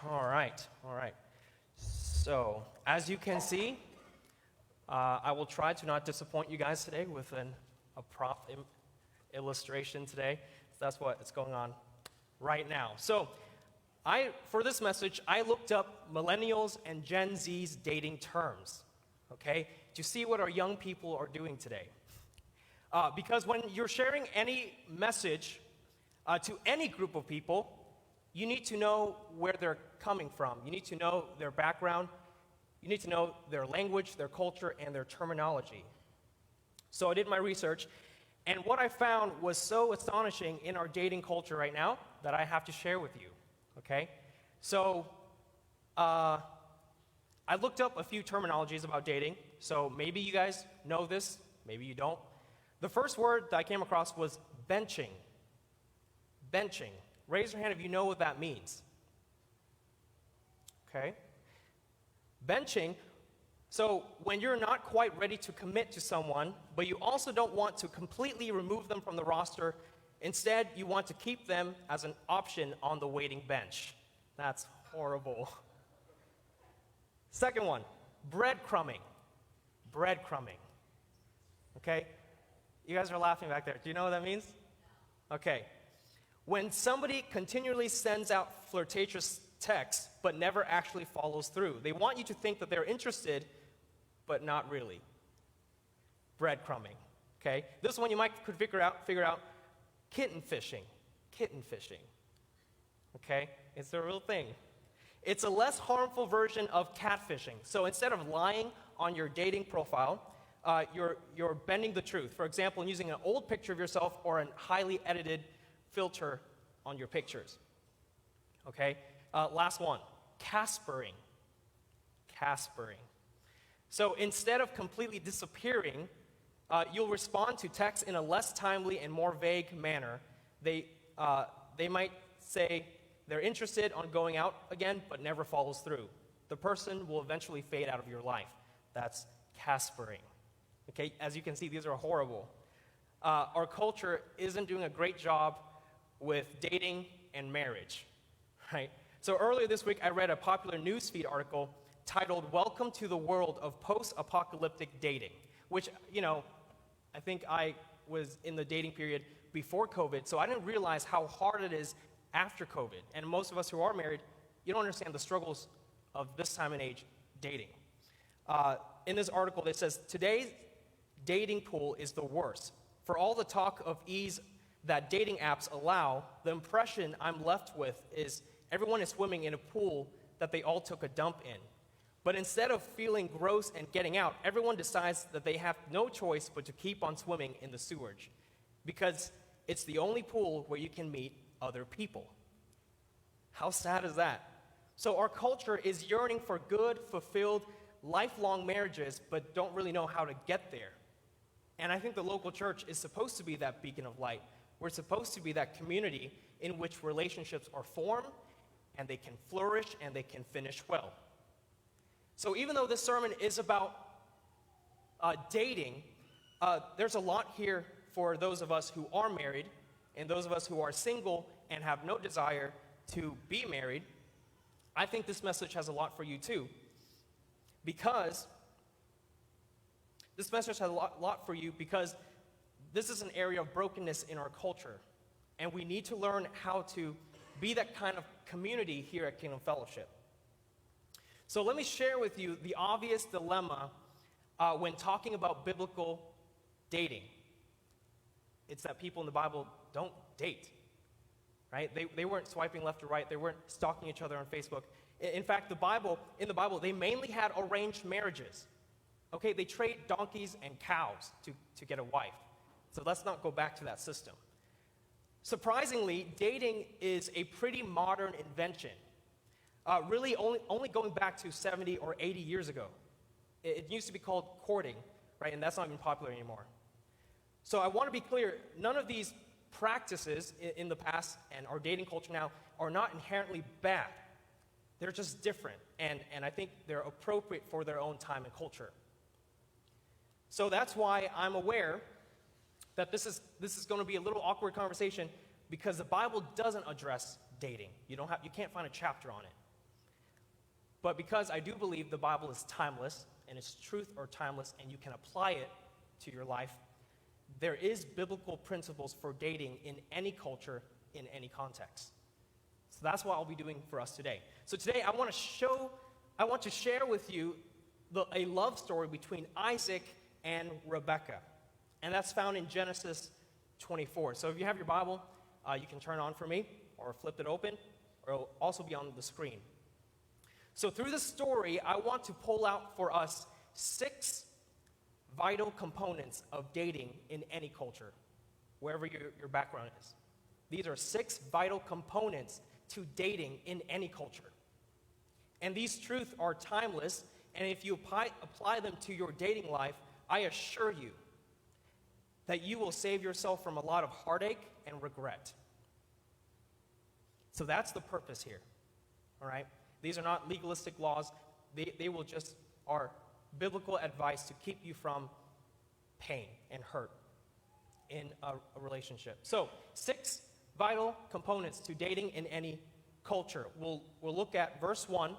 All right, all right. So, as you can see, I will try to not disappoint you guys today with a prop illustration today. So that's what's going on right now. So, for this message, I looked up millennials and Gen Z's dating terms, okay, to see what our young people are doing today. Because when you're sharing any message to any group of people, you need to know where they're coming from. You need to know their background. You need to know their language, their culture, and their terminology. So I did my research, and what I found was so astonishing in our dating culture right now that I have to share with you, okay? So I looked up a few terminologies about dating, so maybe you guys know this, maybe you don't. The first word that I came across was benching. Benching. Raise your hand if you know what that means. Okay? Benching, so when you're not quite ready to commit to someone, but you also don't want to completely remove them from the roster, instead you want to keep them as an option on the waiting bench. That's horrible. Second one, breadcrumbing. Breadcrumbing. Okay? You guys are laughing back there. Do you know what that means? Okay. When somebody continually sends out flirtatious texts but never actually follows through, they want you to think that they're interested, but not really. Breadcrumbing. Okay? This one you could figure out kitten fishing. Kitten fishing. Okay? It's a real thing. It's a less harmful version of catfishing. So instead of lying on your dating profile, you're bending the truth. For example, using an old picture of yourself or a highly edited filter on your pictures. Okay? Last one, caspering. Caspering. So instead of completely disappearing, you'll respond to texts in a less timely and more vague manner. They might say they're interested on going out again, but never follows through. The person will eventually fade out of your life. That's caspering. Okay, as you can see, these are horrible. Our culture isn't doing a great job with dating and marriage, right? So earlier this week, I read a popular newsfeed article titled, "Welcome to the World of Post-Apocalyptic Dating," which, I think I was in the dating period before COVID, so I didn't realize how hard it is after COVID. And most of us who are married, you don't understand the struggles of this time and age dating. In this article, it says, today's dating pool is the worst. For all the talk of ease that dating apps allow, the impression I'm left with is everyone is swimming in a pool that they all took a dump in. But instead of feeling gross and getting out, everyone decides that they have no choice but to keep on swimming in the sewage, because it's the only pool where you can meet other people. How sad is that? So our culture is yearning for good, fulfilled, lifelong marriages, but don't really know how to get there. And I think the local church is supposed to be that beacon of light. We're supposed to be that community in which relationships are formed, and they can flourish, and they can finish well. So even though this sermon is about dating, there's a lot here for those of us who are married, and those of us who are single and have no desire to be married. I think this message has a lot for you too, because this message has a lot for you because this is an area of brokenness in our culture, and we need to learn how to be that kind of community here at Kingdom Fellowship. So let me share with you the obvious dilemma when talking about biblical dating. It's that people in the Bible don't date, right? They weren't swiping left or right. They weren't stalking each other on Facebook. In fact, in the Bible, they mainly had arranged marriages. Okay, they trade donkeys and cows to get a wife. So let's not go back to that system. Surprisingly, dating is a pretty modern invention. Really only going back to 70 or 80 years ago. It used to be called courting, right? And that's not even popular anymore. So I want to be clear, none of these practices in the past and our dating culture now are not inherently bad. They're just different, and I think they're appropriate for their own time and culture. So that's why I'm aware that this is going to be a little awkward conversation, because the Bible doesn't address dating. You can't find a chapter on it. But because I do believe the Bible is timeless, and its truth are timeless, and you can apply it to your life, there is biblical principles for dating in any culture, in any context. So that's what I'll be doing for us today. So today I want to share with you a love story between Isaac and Rebekah. And that's found in Genesis 24. So if you have your Bible, you can turn on for me or flip it open, or it'll also be on the screen. So through this story, I want to pull out for us 6 vital components of dating in any culture, wherever your background is. These are 6 vital components to dating in any culture. And these truths are timeless, and if you apply them to your dating life, I assure you that you will save yourself from a lot of heartache and regret. So that's the purpose here, all right? These are not legalistic laws. They will just are biblical advice to keep you from pain and hurt in a relationship. So 6 vital components to dating in any culture. We'll look at verse 1,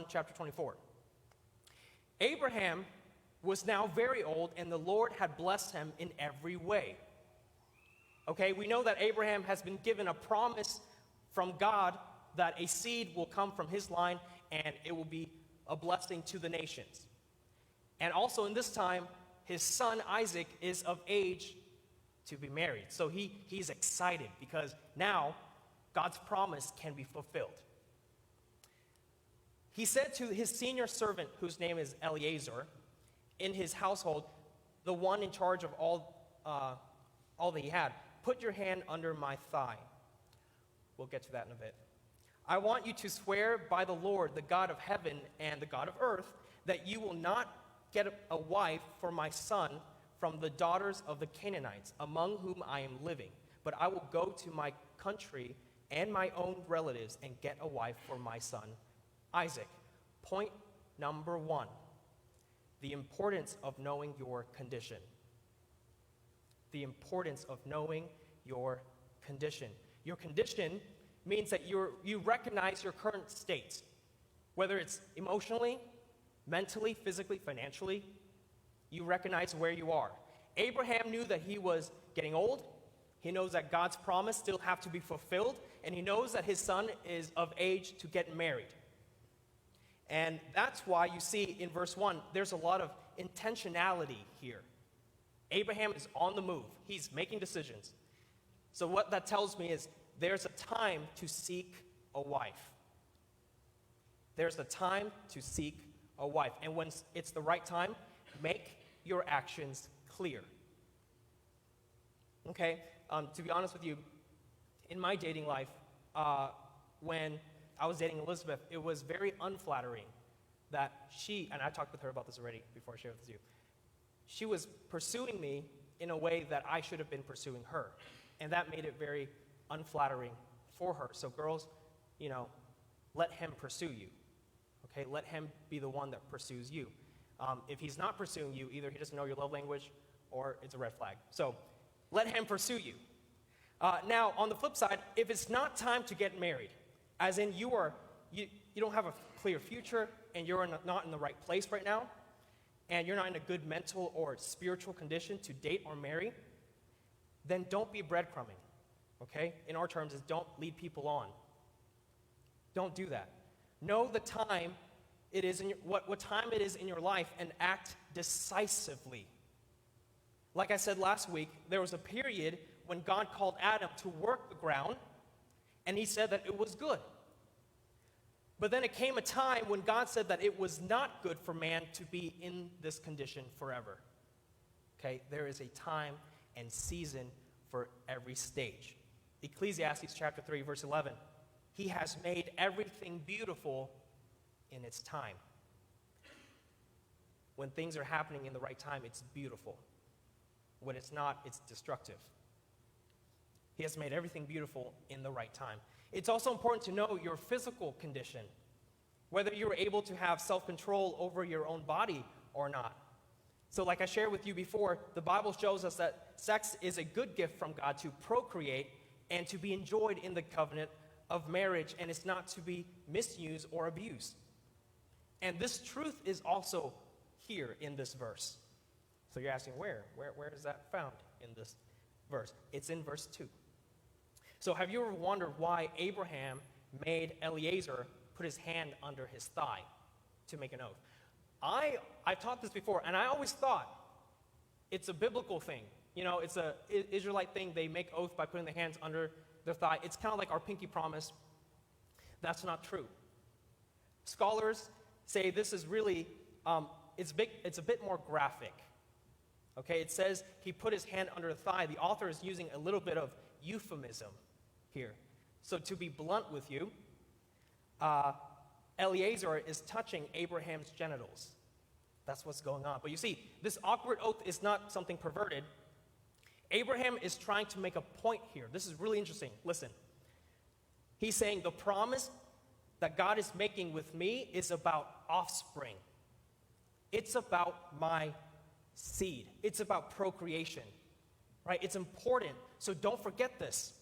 chapter 24. Abraham was now very old, and the Lord had blessed him in every way. Okay, we know that Abraham has been given a promise from God that a seed will come from his line, and it will be a blessing to the nations. And also in this time, his son Isaac is of age to be married. So he's excited because now God's promise can be fulfilled. He said to his senior servant, whose name is Eliezer, in his household, the one in charge of all that he had, "Put your hand under my thigh." We'll get to that in a bit. "I want you to swear by the Lord, the God of heaven and the God of earth, that you will not get a wife for my son from the daughters of the Canaanites, among whom I am living, but I will go to my country and my own relatives and get a wife for my son Isaac." Point number 1, the importance of knowing your condition. The importance of knowing your condition. Your condition means that you recognize your current state, whether it's emotionally, mentally, physically, financially. You recognize where you are. Abraham knew that he was getting old. He knows that God's promise still have to be fulfilled, and he knows that his son is of age to get married. And that's why you see in verse 1, there's a lot of intentionality here. Abraham is on the move. He's making decisions. So what that tells me is there's a time to seek a wife. There's a time to seek a wife. And when it's the right time, make your actions clear. Okay? To be honest with you, in my dating life, when I was dating Elizabeth, it was very unflattering that she, and I talked with her about this already before I shared it with you, she was pursuing me in a way that I should have been pursuing her. And that made it very unflattering for her. So girls, let him pursue you. Okay, let him be the one that pursues you. If he's not pursuing you, either he doesn't know your love language or it's a red flag. So let him pursue you. Now, on the flip side, if it's not time to get married, as in you don't have a clear future and you're not in the right place right now, and you're not in a good mental or spiritual condition to date or marry, then don't be breadcrumbing, okay? In our terms, is don't lead people on. Don't do that. Know the time it is what time it is in your life and act decisively. Like I said last week, there was a period when God called Adam to work the ground, and he said that it was good. But then it came a time when God said that it was not good for man to be in this condition forever. Okay, there is a time and season for every stage. Ecclesiastes chapter 3, verse 11. He has made everything beautiful in its time. When things are happening in the right time, it's beautiful. When it's not, it's destructive. He has made everything beautiful in the right time. It's also important to know your physical condition, whether you're able to have self-control over your own body or not. So like I shared with you before, the Bible shows us that sex is a good gift from God to procreate and to be enjoyed in the covenant of marriage, and it's not to be misused or abused. And this truth is also here in this verse. So you're asking, where is that found in this verse? It's in verse 2. So have you ever wondered why Abraham made Eliezer put his hand under his thigh to make an oath? I've taught this before, and I always thought it's a biblical thing. You know, it's an Israelite thing. They make oath by putting their hands under their thigh. It's kind of like our pinky promise. That's not true. Scholars say this is really, it's a bit more graphic. Okay, it says he put his hand under the thigh. The author is using a little bit of euphemism here. So to be blunt with you, Eliezer is touching Abraham's genitals. That's what's going on. But you see, this awkward oath is not something perverted. Abraham is trying to make a point here. This is really interesting. Listen. He's saying the promise that God is making with me is about offspring. It's about my seed. It's about procreation, right? It's important. So don't forget this.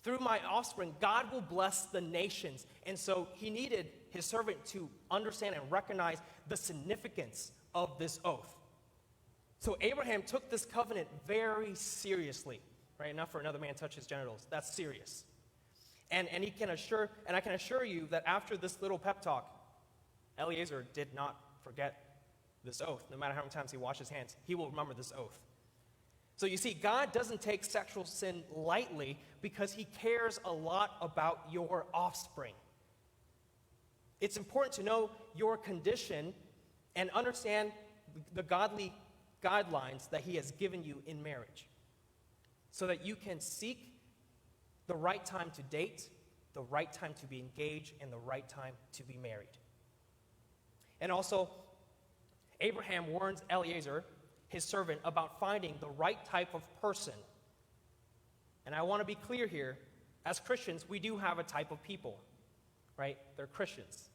Through my offspring, God will bless the nations. And so he needed his servant to understand and recognize the significance of this oath. So Abraham took this covenant very seriously, right? Not for another man to touch his genitals. That's serious. And I can assure you that after this little pep talk, Eliezer did not forget this oath. No matter how many times he washed his hands, he will remember this oath. So you see, God doesn't take sexual sin lightly because he cares a lot about your offspring. It's important to know your condition and understand the godly guidelines that he has given you in marriage so that you can seek the right time to date, the right time to be engaged, and the right time to be married. And also, Abraham warns Eliezer, his servant, about finding the right type of person. And I want to be clear here, as Christians, we do have a type of people, right? They're Christians.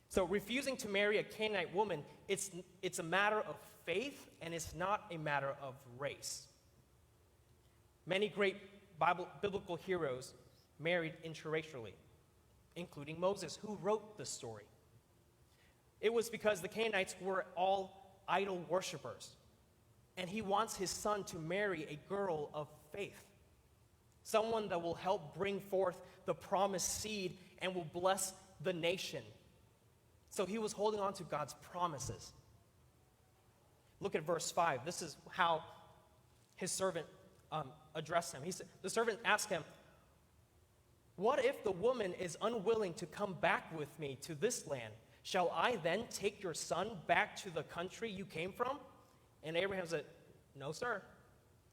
So refusing to marry a Canaanite woman, it's a matter of faith, and it's not a matter of race. Many great biblical heroes married interracially, including Moses, who wrote the story. It was because the Canaanites were all idol worshipers, and he wants his son to marry a girl of faith, someone that will help bring forth the promised seed and will bless the nation. So he was holding on to God's promises. Look at verse 5. This is how his servant addressed him. The servant asked him, "What if the woman is unwilling to come back with me to this land? Shall I then take your son back to the country you came from?" And Abraham said, "No, sir.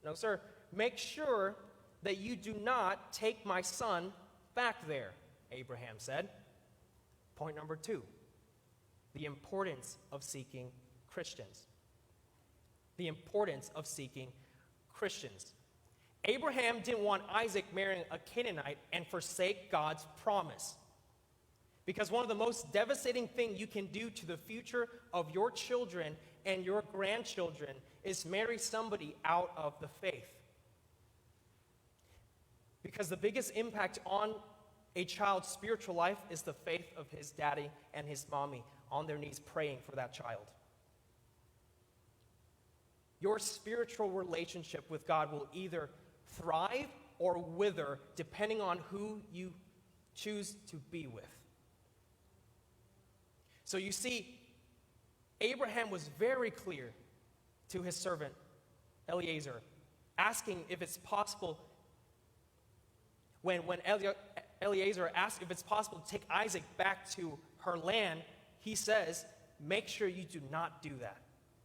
No, sir. Make sure that you do not take my son back there," Abraham said. Point number 2, the importance of seeking Christians. The importance of seeking Christians. Abraham didn't want Isaac marrying a Canaanite and forsake God's promise. Because one of the most devastating things you can do to the future of your children and your grandchildren is marry somebody out of the faith. Because the biggest impact on a child's spiritual life is the faith of his daddy and his mommy on their knees praying for that child. Your spiritual relationship with God will either thrive or wither depending on who you choose to be with. So you see, Abraham was very clear to his servant Eliezer, asking if it's possible, when Eliezer asked if it's possible to take Isaac back to her land, he says, make sure you do not do that.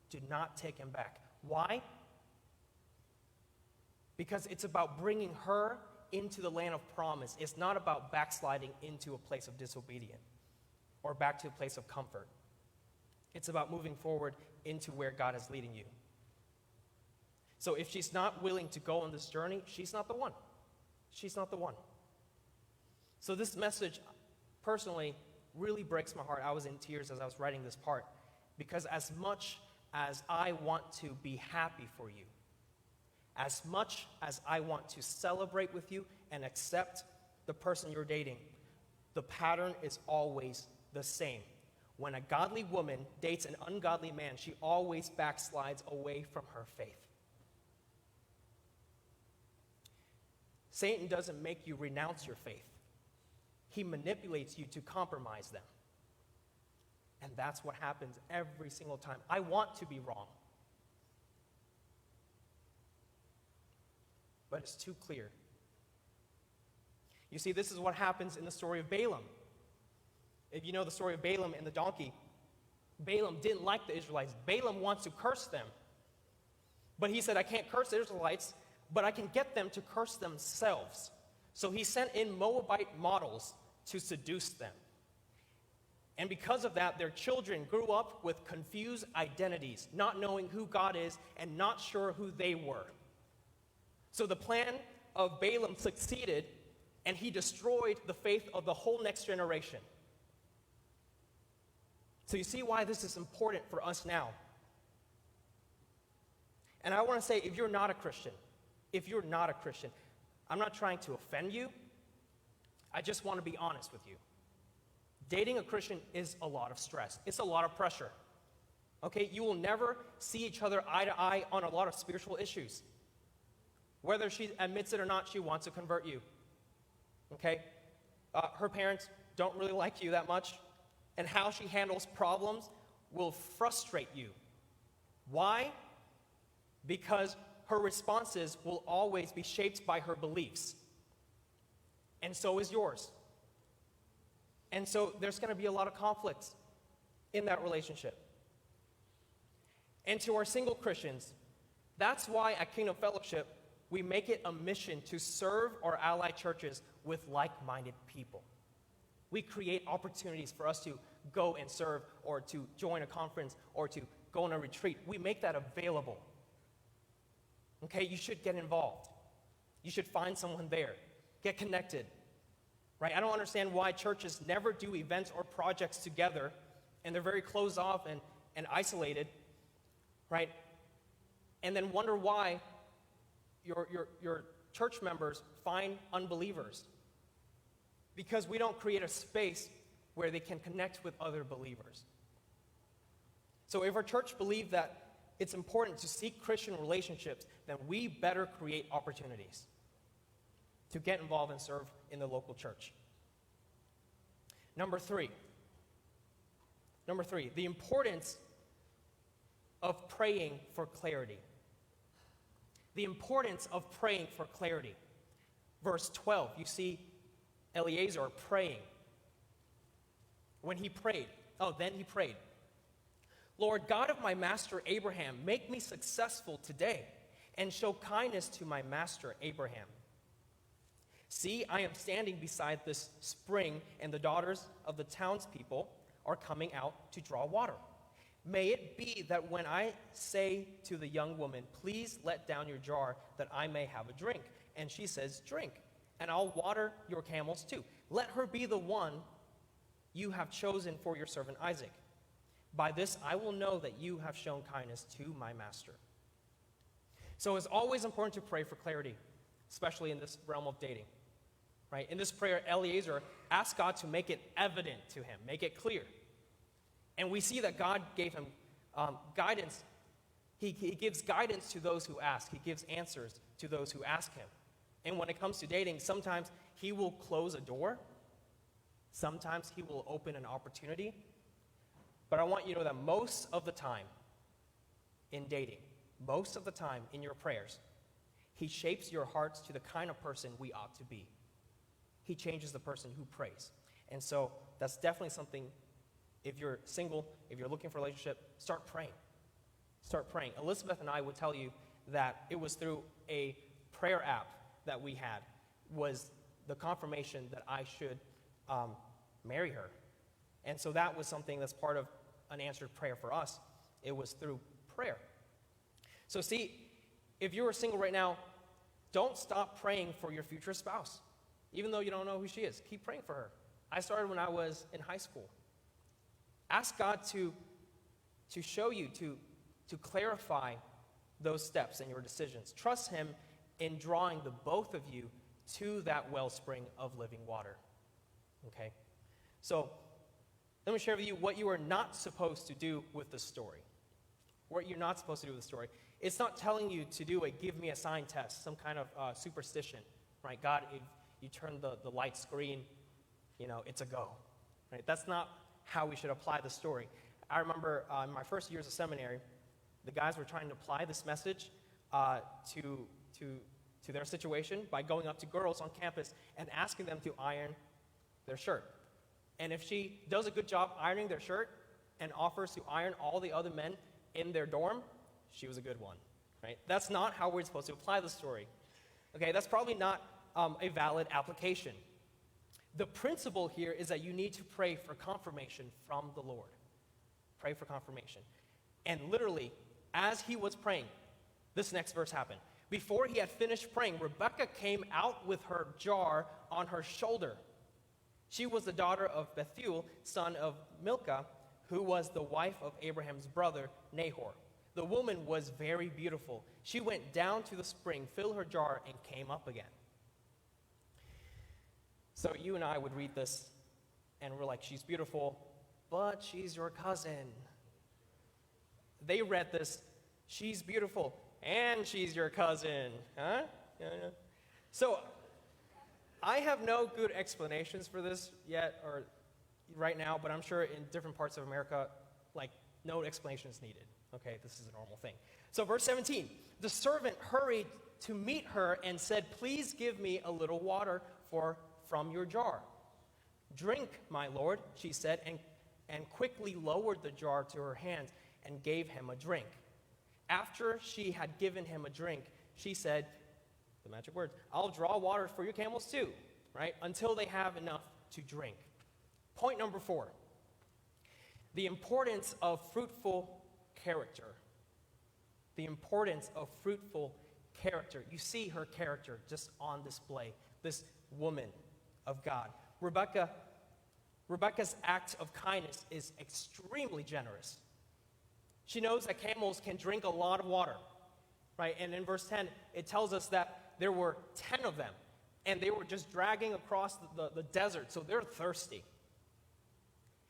Do not take him back. Why? Because it's about bringing her into the land of promise. It's not about backsliding into a place of disobedience or back to a place of comfort. It's about moving forward into where God is leading you. So if she's not willing to go on this journey, she's not the one. She's not the one. So this message, personally, really breaks my heart. I was in tears as I was writing this part, because as much as I want to be happy for you, as much as I want to celebrate with you and accept the person you're dating, the pattern is always the same. When a godly woman dates an ungodly man, she always backslides away from her faith. Satan doesn't make you renounce your faith. He manipulates you to compromise them. And that's what happens every single time. I want to be wrong. But it's too clear. You see, this is what happens in the story of Balaam. If you know the story of Balaam and the donkey, Balaam didn't like the Israelites. Balaam wants to curse them. But he said, I can't curse the Israelites, but I can get them to curse themselves. So he sent in Moabite models to seduce them. And because of that, their children grew up with confused identities, not knowing who God is and not sure who they were. So the plan of Balaam succeeded, and he destroyed the faith of the whole next generation. So you see why this is important for us now. And I want to say, if you're not a Christian, I'm not trying to offend you. I just want to be honest with you. Dating a Christian is a lot of stress. It's a lot of pressure. Okay, you will never see each other eye to eye on a lot of spiritual issues. Whether she admits it or not, she wants to convert you. Okay? Her parents don't really like you that much, and how she handles problems will frustrate you. Why? Because her responses will always be shaped by her beliefs. And so is yours. And so there's going to be a lot of conflicts in that relationship. And to our single Christians, that's why at Kingdom Fellowship, we make it a mission to serve our allied churches with like-minded people. We create opportunities for us to go and serve, or to join a conference, or to go on a retreat. We make that available. Okay, you should get involved. You should find someone there. Get connected. Right? I don't understand why churches never do events or projects together, and they're very closed off and isolated, right? And then wonder why your church members find unbelievers. Because we don't create a space where they can connect with other believers. So if our church believes that it's important to seek Christian relationships, then we better create opportunities to get involved and serve in the local church. Number three, the importance of praying for clarity. The importance of praying for clarity. Verse 12, you see Eliezer praying. When he prayed, then he prayed, Lord God of my master Abraham, make me successful today and show kindness to my master Abraham. See, I am standing beside this spring, and the daughters of the townspeople are coming out to draw water. May it be that when I say to the young woman, please let down your jar that I may have a drink, and she says, drink, and I'll water your camels too. Let her be the one you have chosen for your servant Isaac. By this I will know that you have shown kindness to my master. So it's always important to pray for clarity, especially in this realm of dating. Right? In this prayer, Eliezer asked God to make it evident to him, make it clear. And we see that God gave him guidance. He gives guidance to those who ask. He gives answers to those who ask him. And when it comes to dating, sometimes he will close a door. Sometimes he will open an opportunity. But I want you to know that most of the time in dating, most of the time in your prayers, he shapes your hearts to the kind of person we ought to be. He changes the person who prays. And so that's definitely something, if you're single, if you're looking for a relationship, start praying. Start praying. Elizabeth and I would tell you that it was through a prayer app that we had, was the confirmation that I should marry her. And so that was something that's part of an answered prayer for us. It was through prayer. So see, if you're single right now, don't stop praying for your future spouse. Even though you don't know who she is, keep praying for her. I started when I was in high school. Ask God to show you, to clarify those steps in your decisions. Trust him in drawing the both of you to that wellspring of living water. Okay? So, let me share with you what you are not supposed to do with the story. What you're not supposed to do with the story. It's not telling you to do a give me a sign test, some kind of superstition, right? God, if you turn the lights green, it's a go, right? That's not how we should apply the story. I remember in my first years of seminary, the guys were trying to apply this message to their situation by going up to girls on campus and asking them to iron their shirt. And if she does a good job ironing their shirt and offers to iron all the other men in their dorm, she was a good one, right? That's not how we're supposed to apply the story. Okay, that's probably not a valid application. The principle here is that you need to pray for confirmation from the Lord. Pray for confirmation. And literally, as he was praying, this next verse happened. Before he had finished praying, Rebekah came out with her jar on her shoulder. She was the daughter of Bethuel, son of Milcah, who was the wife of Abraham's brother, Nahor. The woman was very beautiful. She went down to the spring, filled her jar, and came up again. So you and I would read this, and we're like, she's beautiful, but she's your cousin. They read this, she's beautiful, and she's your cousin. Huh? Yeah. So I have no good explanations for this yet, or right now, but I'm sure in different parts of America, no explanation is needed. Okay, this is a normal thing. So verse 17, the servant hurried to meet her and said, please give me a little water from your jar. Drink, my lord, she said, and quickly lowered the jar to her hands and gave him a drink. After she had given him a drink, she said, the magic words, I'll draw water for your camels too, right? Until they have enough to drink. Point number 4, the importance of fruitful character. The importance of fruitful character. You see her character just on display. This woman of God. Rebekah's act of kindness is extremely generous. She knows that camels can drink a lot of water, right? And in verse 10, it tells us that there were 10 of them, and they were just dragging across the desert, so they're thirsty.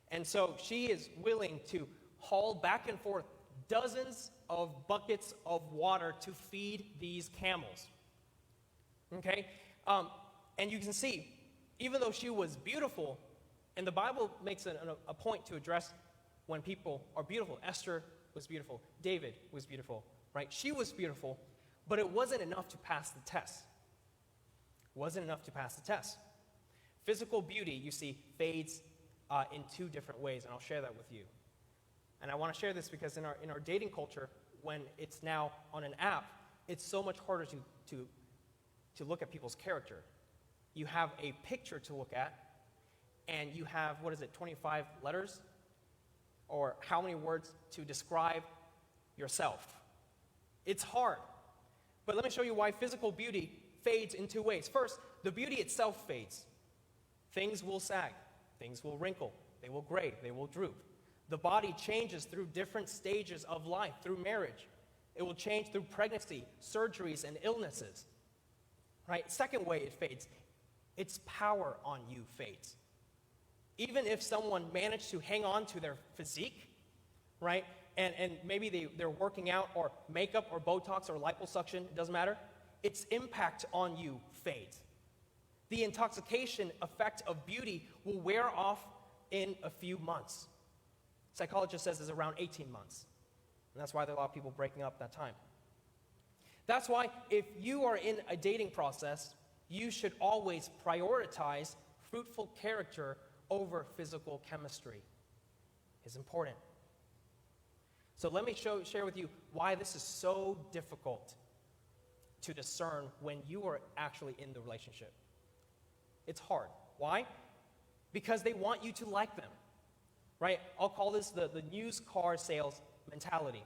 And so she is willing to haul back and forth dozens of buckets of water to feed these camels. Okay? And you can see, even though she was beautiful, and the Bible makes a point to address when people are beautiful. Esther was beautiful. David was beautiful, right? She was beautiful, but it wasn't enough to pass the test. It wasn't enough to pass the test. Physical beauty, you see, fades in 2 different ways, and I'll share that with you. And I want to share this because in our dating culture, when it's now on an app, it's so much harder to look at people's character. You have a picture to look at, and you have, 25 letters? Or how many words to describe yourself? It's hard. But let me show you why physical beauty fades in 2 ways. First, the beauty itself fades. Things will sag. Things will wrinkle. They will gray. They will droop. The body changes through different stages of life, through marriage. It will change through pregnancy, surgeries, and illnesses. Right? Second way it fades, its power on you fades. Even if someone managed to hang on to their physique, right, and maybe they're working out, or makeup, or Botox, or liposuction, it doesn't matter, its impact on you fades. The intoxication effect of beauty will wear off in a few months. Psychologist says it's around 18 months. And that's why there are a lot of people breaking up that time. That's why if you are in a dating process, you should always prioritize fruitful character over physical chemistry. It's important. So let me share with you why this is so difficult to discern when you are actually in the relationship. It's hard. Why? Because they want you to like them, right? I'll call this the used car sales mentality.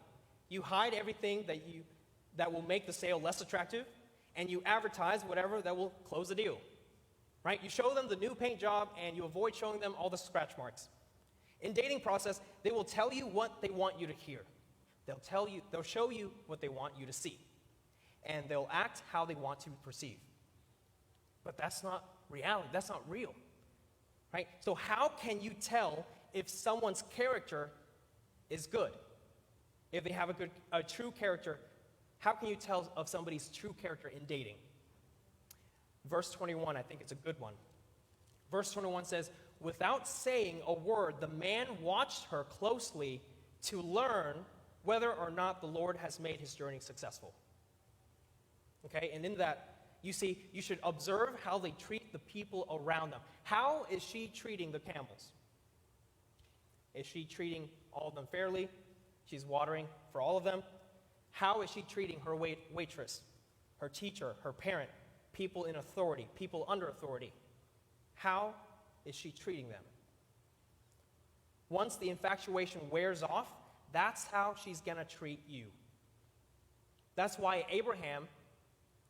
You hide everything that will make the sale less attractive, and you advertise whatever that will close the deal, right? You show them the new paint job, and you avoid showing them all the scratch marks. In dating process, they will tell you what they want you to hear. They'll show you what they want you to see, and they'll act how they want to perceive. But that's not reality. That's not real. Right? So how can you tell if someone's character is good? If they have a true character, how can you tell of somebody's true character in dating? Verse 21, I think it's a good one. Verse 21 says, without saying a word, the man watched her closely to learn whether or not the Lord has made his journey successful. Okay, and in that, you see, you should observe how they treat the people around them. How is she treating the camels? Is she treating all of them fairly? She's watering for all of them. How is she treating her waitress, her teacher, her parent, people in authority, people under authority? How is she treating them? Once the infatuation wears off, that's how she's going to treat you. That's why Abraham,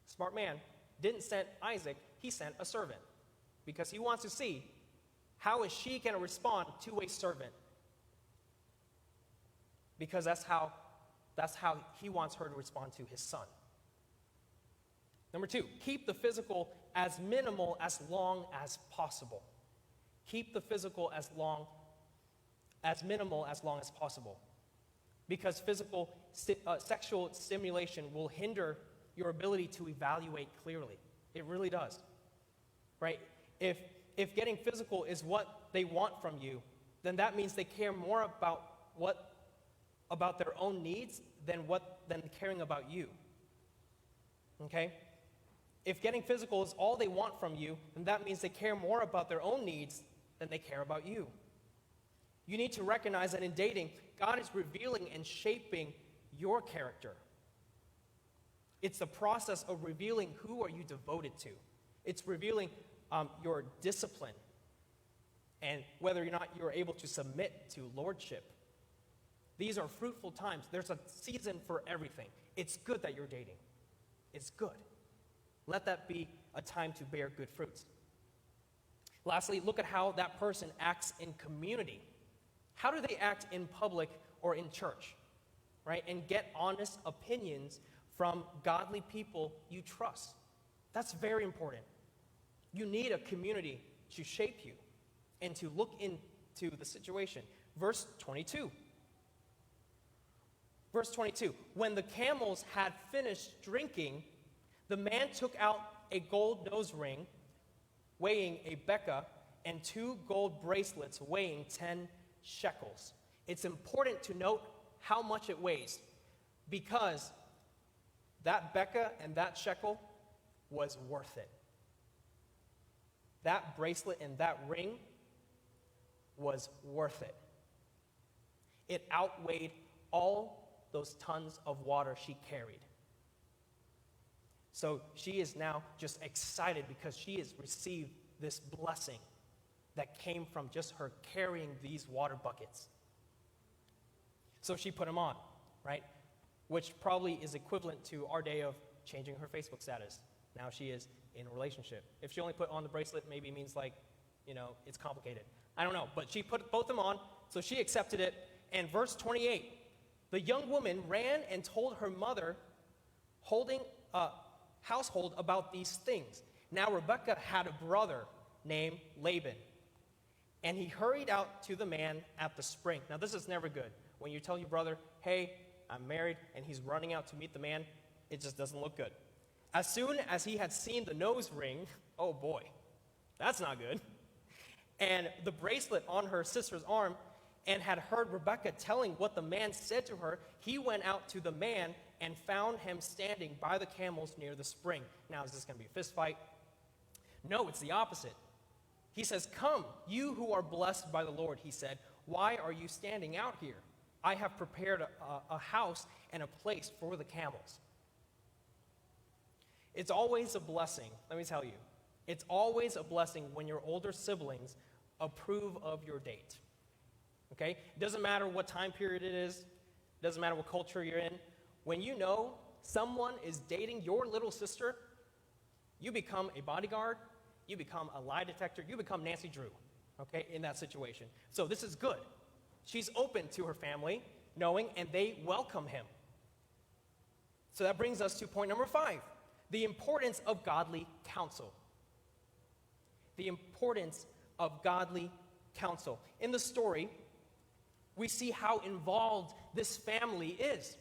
smart man, didn't send Isaac, he sent a servant. Because he wants to see, how is she going to respond to a servant? Because that's how he wants her to respond to his son. Number 2, keep the physical as minimal as long as possible. Keep the physical as minimal as long as possible. Because sexual stimulation will hinder your ability to evaluate clearly. It really does. Right? If getting physical is what they want from you, then that means they care more about their own needs than caring about you. Okay? If getting physical is all they want from you, then that means they care more about their own needs than they care about you. You need to recognize that in dating, God is revealing and shaping your character. It's the process of revealing who are you devoted to. It's revealing your discipline and whether or not you're able to submit to lordship. These are fruitful times. There's a season for everything. It's good that you're dating. It's good. Let that be a time to bear good fruits. Lastly, look at how that person acts in community. How do they act in public or in church? Right? And get honest opinions from godly people you trust. That's very important. You need a community to shape you and to look into the situation. Verse 22. Verse 22, when the camels had finished drinking, the man took out a gold nose ring weighing a beka and 2 gold bracelets weighing 10 shekels. It's important to note how much it weighs because that beka and that shekel was worth it. That bracelet and that ring was worth it. It outweighed all those tons of water she carried. So she is now just excited because she has received this blessing that came from just her carrying these water buckets. So she put them on, right? Which probably is equivalent to our day of changing her Facebook status. Now she is in a relationship. If she only put on the bracelet, maybe it means it's complicated. I don't know, but she put both of them on, so she accepted it. And verse 28, the young woman ran and told her mother, holding a household, about these things. Now Rebekah had a brother named Laban, and he hurried out to the man at the spring. Now this is never good. When you tell your brother, hey, I'm married, and he's running out to meet the man, it just doesn't look good. As soon as he had seen the nose ring, oh boy, that's not good, and the bracelet on her sister's arm, and had heard Rebekah telling what the man said to her, he went out to the man and found him standing by the camels near the spring. Now, is this going to be a fist fight? No, it's the opposite. He says, come, you who are blessed by the Lord, he said, why are you standing out here? I have prepared a house and a place for the camels. It's always a blessing, let me tell you. It's always a blessing when your older siblings approve of your date. Okay? It doesn't matter what time period it is. It doesn't matter what culture you're in. When you know someone is dating your little sister, you become a bodyguard, you become a lie detector, you become Nancy Drew, okay, in that situation. So this is good. She's open to her family, knowing, and they welcome him. So that brings us to point number 5, the importance of godly counsel. the importance of godly counsel. In the story, we see how involved this family is.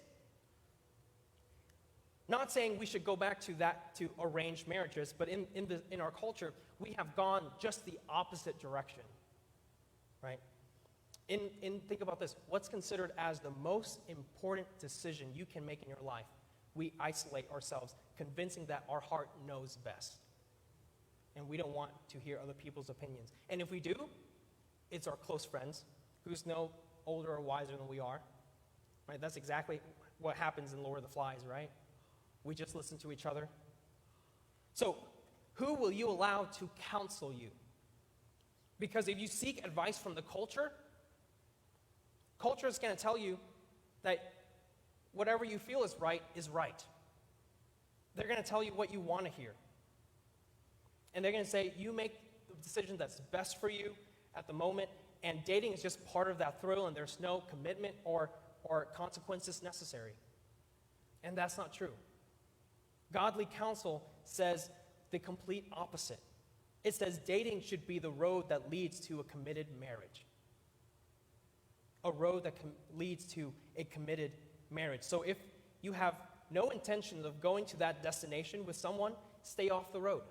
Not saying we should go back to that, to arranged marriages, but in our culture, we have gone just the opposite direction, right? Think about this. What's considered as the most important decision you can make in your life? We isolate ourselves, convincing that our heart knows best. And we don't want to hear other people's opinions. And if we do, it's our close friends, who's no older or wiser than we are, right? That's exactly what happens in Lord of the Flies, right? We just listen to each other. So, who will you allow to counsel you? Because if you seek advice from the culture is going to tell you that whatever you feel is right is right. They're going to tell you what you want to hear. And they're going to say, you make the decision that's best for you at the moment, and dating is just part of that thrill, and there's no commitment or consequences necessary. And that's not true. Godly counsel says the complete opposite. It says dating should be the road that leads to a committed marriage. A road that leads to a committed marriage. So if you have no intention of going to that destination with someone, stay off the road.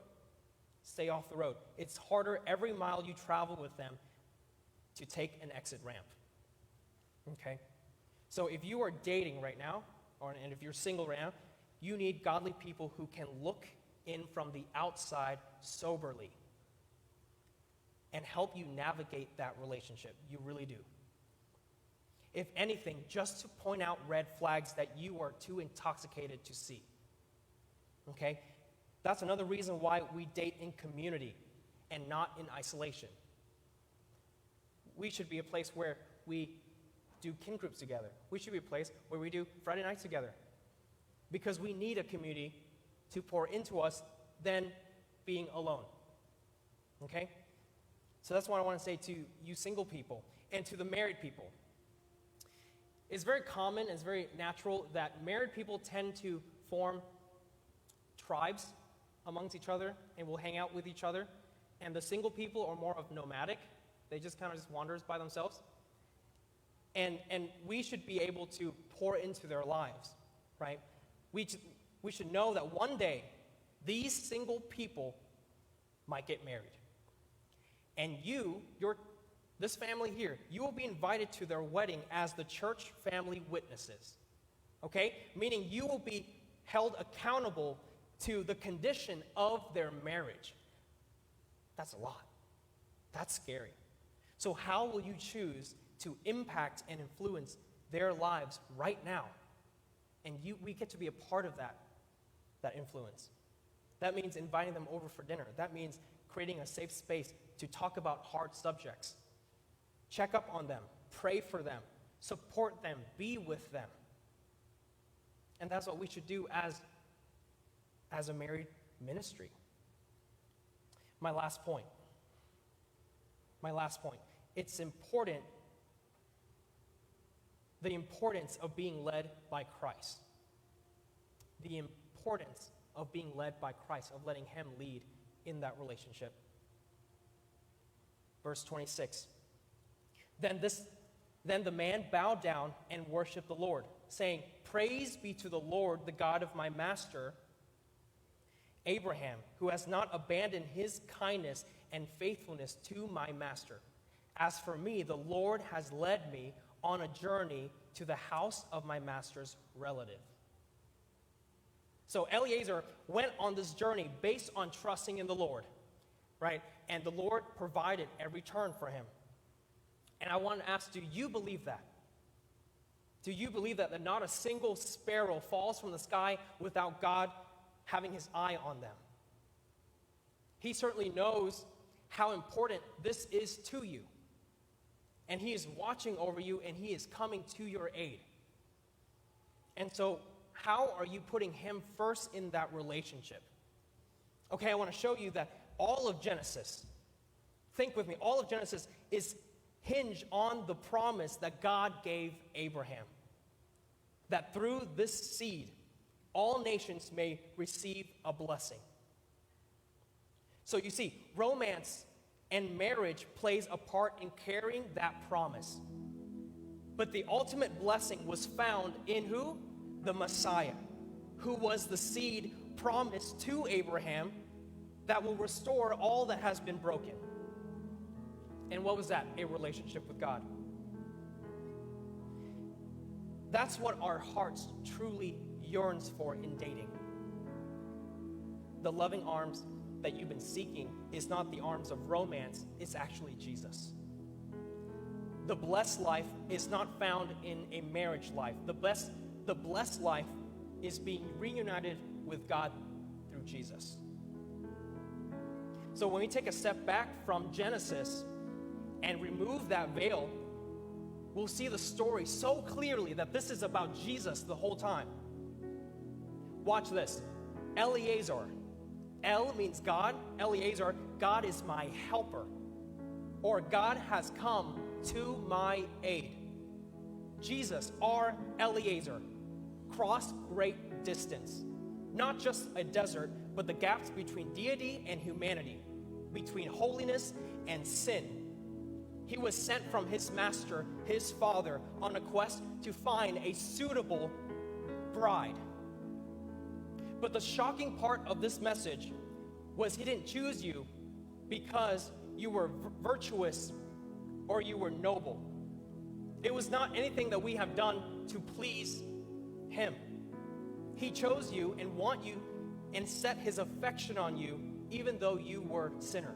Stay off the road. It's harder every mile you travel with them to take an exit ramp. Okay? So if you are dating right now, and if you're single right now, you need godly people who can look in from the outside soberly and help you navigate that relationship. You really do. If anything, just to point out red flags that you are too intoxicated to see. Okay? That's another reason why we date in community and not in isolation. We should be a place where we do kin groups together. We should be a place where we do Friday nights together. Because we need a community to pour into us than being alone. Okay? So that's what I want to say to you single people and to the married people. It's very common, it's very natural that married people tend to form tribes amongst each other and will hang out with each other. And the single people are more of nomadic. They just kind of just wanders by themselves. And we should be able to pour into their lives, right? We should know that one day these single people might get married. And this family here, you will be invited to their wedding as the church family witnesses. Okay? Meaning you will be held accountable to the condition of their marriage. That's a lot. That's scary. So how will you choose to impact and influence their lives right now? And we get to be a part of that influence. That means inviting them over for dinner. That means creating a safe space to talk about hard subjects. Check up on them, pray for them, support them, be with them. And that's what we should do as a married ministry. My last point. It's important, the importance of being led by Christ. The importance of being led by Christ, of letting Him lead in that relationship. Verse 26. Then the man bowed down and worshiped the Lord, saying, "Praise be to the Lord, the God of my master, Abraham, who has not abandoned his kindness and faithfulness to my master. As for me, the Lord has led me on a journey to the house of my master's relative." So Eliezer went on this journey based on trusting in the Lord, right? And the Lord provided every turn for him. And I want to ask, do you believe that? Do you believe that not a single sparrow falls from the sky without God having His eye on them? He certainly knows how important this is to you. And He is watching over you, and He is coming to your aid. And so, how are you putting Him first in that relationship? Okay, I want to show you that all of Genesis, think with me, all of Genesis is hinged on the promise that God gave Abraham. That through this seed, all nations may receive a blessing. So you see, romance and marriage plays a part in carrying that promise. But the ultimate blessing was found in who? The Messiah, who was the seed promised to Abraham that will restore all that has been broken. And what was that? A relationship with God. That's what our hearts truly yearns for in dating. The loving arms that you've been seeking is not the arms of romance, it's actually Jesus. The blessed life is not found in a marriage life. The blessed life is being reunited with God through Jesus. So when we take a step back from Genesis and remove that veil, we'll see the story so clearly that this is about Jesus the whole time. Watch this. Eliezer. El means God. Eliezer, God is my helper. Or God has come to my aid. Jesus, our Eliezer, crossed great distance. Not just a desert, but the gaps between deity and humanity, between holiness and sin. He was sent from his master, his father, on a quest to find a suitable bride. But the shocking part of this message was he didn't choose you because you were virtuous or you were noble. It was not anything that we have done to please him. He chose you and want you and set his affection on you even though you were a sinner.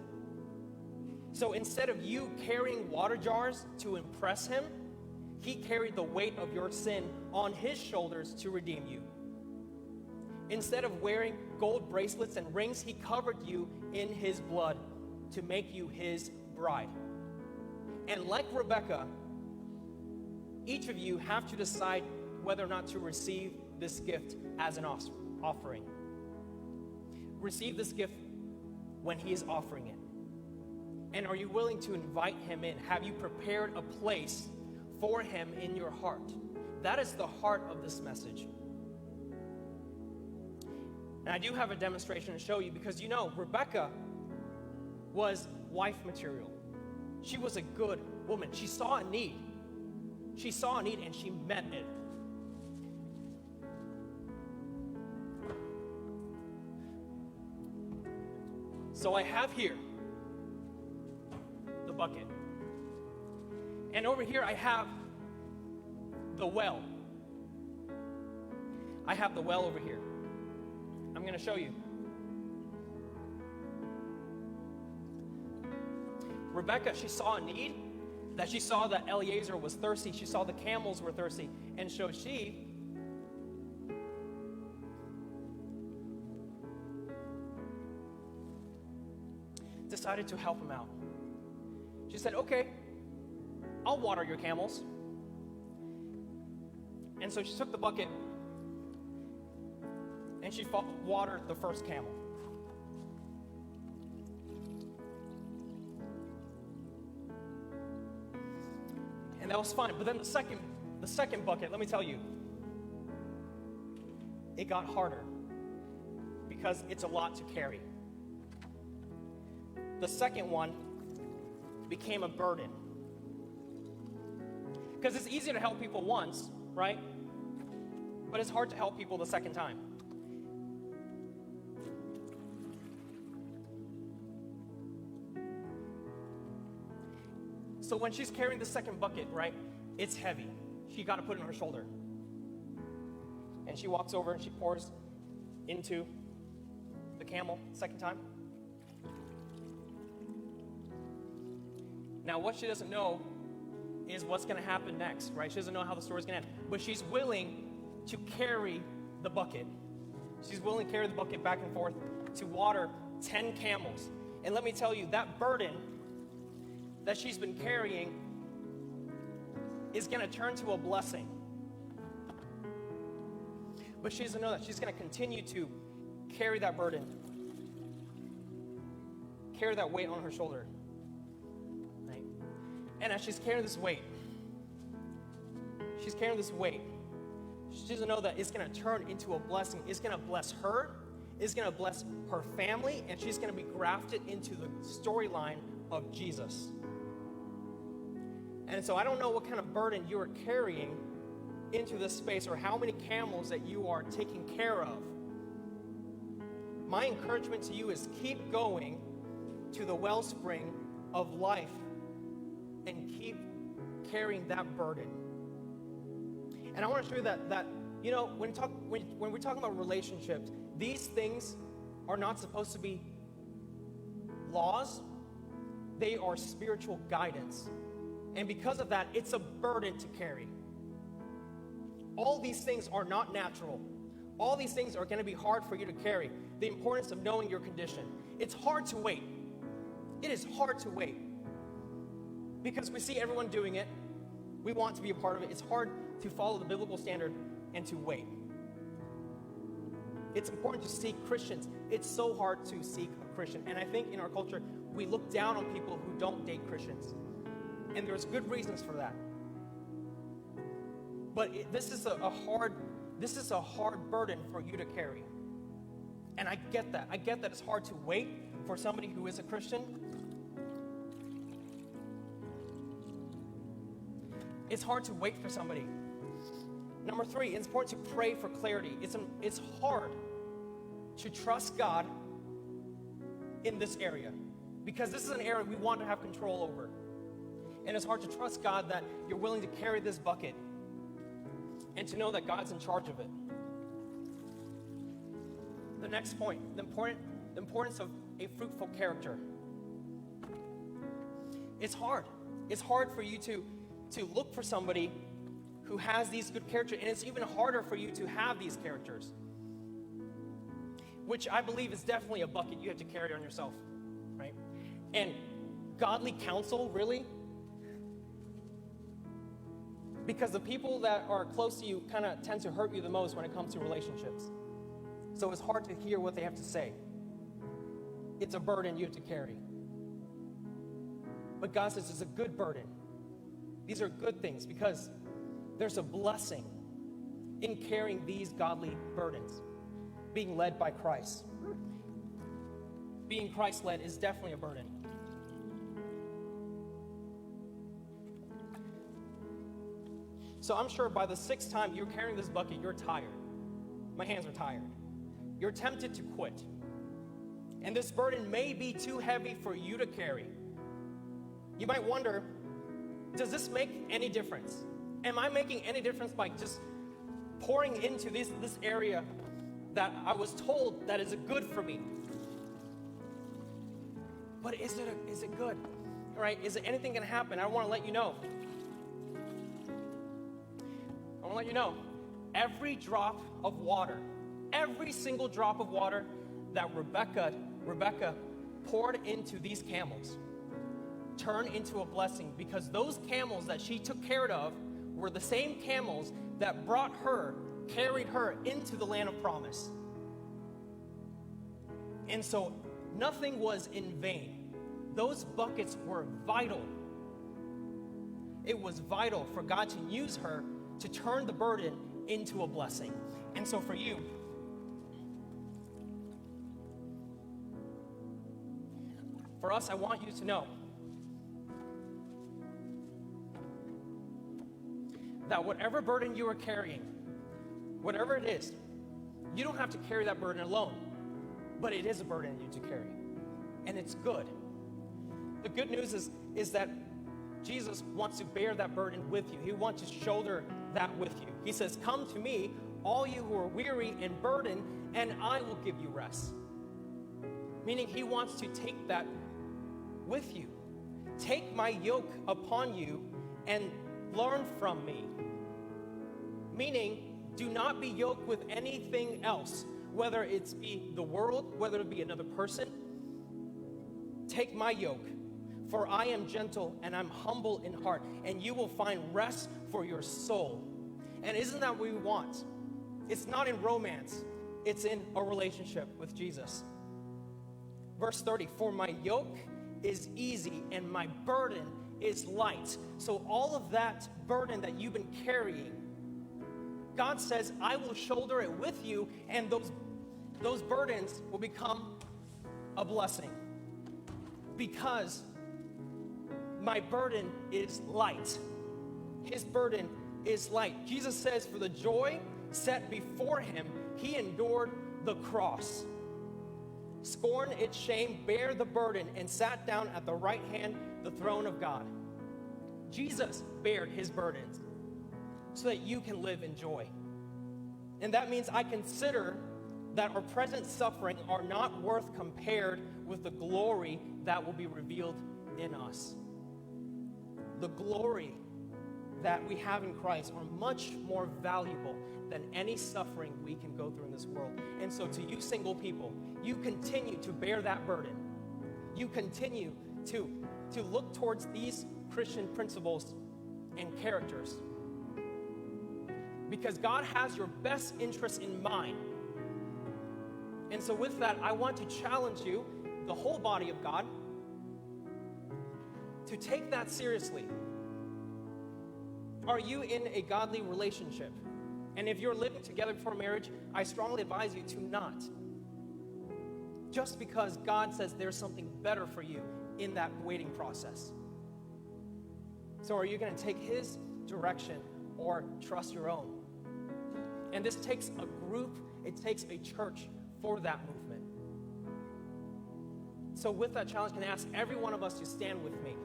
So instead of you carrying water jars to impress him, he carried the weight of your sin on his shoulders to redeem you. Instead of wearing gold bracelets and rings, he covered you in his blood to make you his bride. And like Rebecca, each of you have to decide whether or not to receive this gift as an offering. Receive this gift when he is offering it. And are you willing to invite him in? Have you prepared a place for him in your heart? That is the heart of this message. And I do have a demonstration to show you because you know, Rebecca was wife material. She was a good woman. She saw a need. She saw a need and she met it. So I have here the bucket. And over here I have the well. I have the well over here. I'm going to show you. Rebecca, she saw a need, that she saw that Eliezer was thirsty. She saw the camels were thirsty. And so she decided to help him out. She said, okay, I'll water your camels. And so she took the bucket and she watered the first camel. And that was fine. But then the second bucket, let me tell you, it got harder because it's a lot to carry. The second one became a burden. Because it's easy to help people once, right? But it's hard to help people the second time. So when she's carrying the second bucket, right, it's heavy. She got to put it on her shoulder. And she walks over and she pours into the camel second time. Now, what she doesn't know is what's going to happen next, right? She doesn't know how the story's going to end. But she's willing to carry the bucket. She's willing to carry the bucket back and forth to water 10 camels. And let me tell you, that burden that she's been carrying is going to turn to a blessing. But she doesn't know that she's going to continue to carry that burden, carry that weight on her shoulder. Right? And as she's carrying this weight, she doesn't know that it's going to turn into a blessing. It's going to bless her, is going to bless her family, and she's going to be grafted into the storyline of Jesus. And so I don't know what kind of burden you are carrying into this space, or how many camels that you are taking care of. My encouragement to you is keep going to the wellspring of life and keep carrying that burden. And I want to show you that you know, when we're talking about relationships, these things are not supposed to be laws. They are spiritual guidance. And because of that, it's a burden to carry. All these things are not natural. All these things are going to be hard for you to carry. The importance of knowing your condition. It's hard to wait. It is hard to wait. Because we see everyone doing it. We want to be a part of it. It's hard to follow the biblical standard and to wait. It's important to seek Christians. It's so hard to seek a Christian. And I think in our culture, we look down on people who don't date Christians. And there's good reasons for that. But this is a hard burden for you to carry. And I get that. I get that it's hard to wait for somebody who is a Christian. It's hard to wait for somebody. Number 3, it's important to pray for clarity. It's hard to trust God in this area, because this is an area we want to have control over. And it's hard to trust God that you're willing to carry this bucket and to know that God's in charge of it. The next point, the importance of a fruitful character. It's hard. It's hard for you to look for somebody who has these good characters, and it's even harder for you to have these characters, which I believe is definitely a bucket you have to carry on yourself, right? And godly counsel, really? Because the people that are close to you kind of tend to hurt you the most when it comes to relationships. So it's hard to hear what they have to say. It's a burden you have to carry. But God says it's a good burden. These are good things because there's a blessing in carrying these godly burdens. Being led by Christ. Being Christ-led is definitely a burden. So I'm sure by the 6th time you're carrying this bucket, you're tired. My hands are tired. You're tempted to quit. And this burden may be too heavy for you to carry. You might wonder, does this make any difference? Am I making any difference by just pouring into this area that I was told that is good for me? But is it good? All right, is it anything going to happen? I want to let you know. I want to let you know, every drop of water, every single drop of water that Rebecca poured into these camels turned into a blessing, because those camels that she took care of were the same camels that carried her into the land of promise. And so nothing was in vain. Those buckets were vital. It was vital for God to use her to turn the burden into a blessing. And so for you, for us, I want you to know that whatever burden you are carrying, whatever it is, you don't have to carry that burden alone, but it is a burden you to carry, and it's good. The good news is that Jesus wants to bear that burden with you. He wants to shoulder that with you. He says, "Come to me, all you who are weary and burdened, and I will give you rest." Meaning he wants to take that with you. Take my yoke upon you and learn from me. Meaning, do not be yoked with anything else, whether it's be the world, whether it be another person. Take my yoke, for I am gentle and I'm humble in heart, and you will find rest for your soul. And isn't that what we want? It's not in romance, it's in a relationship with Jesus. Verse 30, for my yoke is easy and my burden is light. So all of that burden that you've been carrying, God says, I will shoulder it with you, and those burdens will become a blessing because my burden is light. His burden is light. Jesus says, for the joy set before him, he endured the cross, scorned its shame, bare the burden, and sat down at the right hand, the throne of God. Jesus bared his burdens so that you can live in joy. And that means I consider that our present suffering are not worth compared with the glory that will be revealed in us. The glory that we have in Christ are much more valuable than any suffering we can go through in this world. And so to you single people, you continue to bear that burden. You continue to look towards these Christian principles and characters, because God has your best interest in mind. And so with that, I want to challenge you, the whole body of God, to take that seriously. Are you in a godly relationship? And if you're living together before marriage, I strongly advise you to not. Just because God says there's something better for you in that waiting process. So are you going to take his direction or trust your own? And this takes a group, it takes a church for that movement. So with that challenge, can I ask every one of us to stand with me?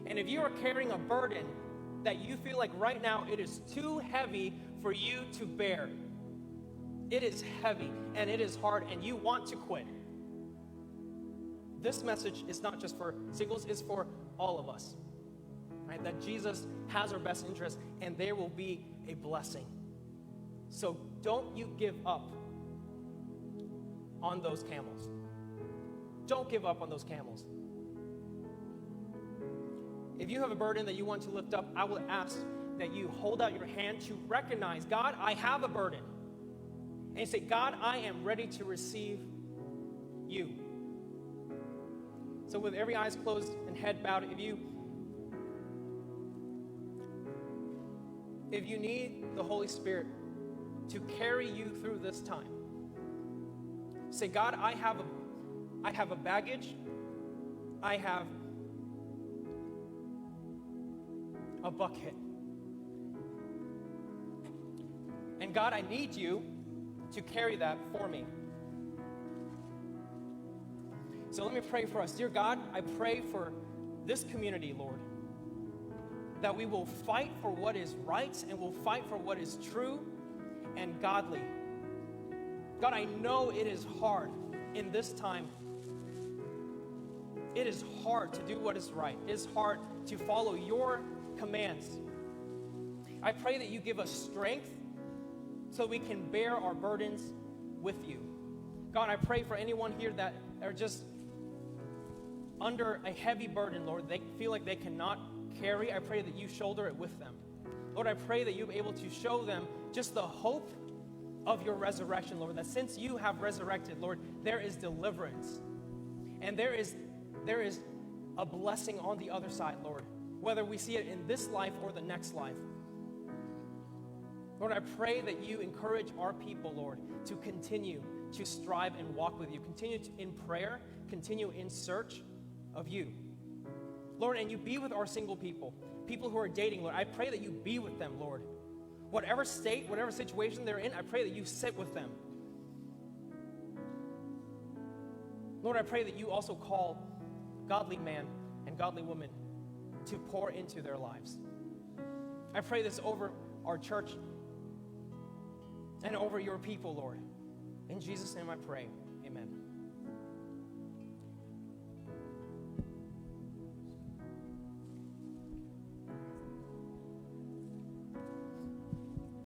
And if you are carrying a burden that you feel like right now it is too heavy for you to bear, it is heavy and it is hard and you want to quit, this message is not just for singles, it's for all of us. Right? That Jesus has our best interest and there will be a blessing. So don't you give up on those camels. Don't give up on those camels. If you have a burden that you want to lift up, I will ask that you hold out your hand to recognize, God, I have a burden. And you say, God, I am ready to receive you. So with every eyes closed and head bowed, if you need the Holy Spirit to carry you through this time, say, God, I have a baggage. I have a bucket. And God, I need you to carry that for me. So let me pray for us. Dear God, I pray for this community, Lord, that we will fight for what is right and will fight for what is true and godly. God, I know it is hard in this time. It is hard to do what is right. It is hard to follow your commands. I pray that you give us strength so we can bear our burdens with you. God, I pray for anyone here that are just under a heavy burden, Lord. They feel like they cannot carry. I pray that you shoulder it with them. Lord, I pray that you'll be able to show them just the hope of your resurrection, Lord, that since you have resurrected, Lord, there is deliverance. And there is a blessing on the other side, Lord, whether we see it in this life or the next life. Lord, I pray that you encourage our people, Lord, to continue to strive and walk with you. Continue in prayer, continue in search of you. Lord, and you be with our single people who are dating, Lord. I pray that you be with them, Lord. Whatever state, whatever situation they're in, I pray that you sit with them. Lord, I pray that you also call godly man and godly woman to pour into their lives. I pray this over our church and over your people, Lord. In Jesus' name I pray, amen.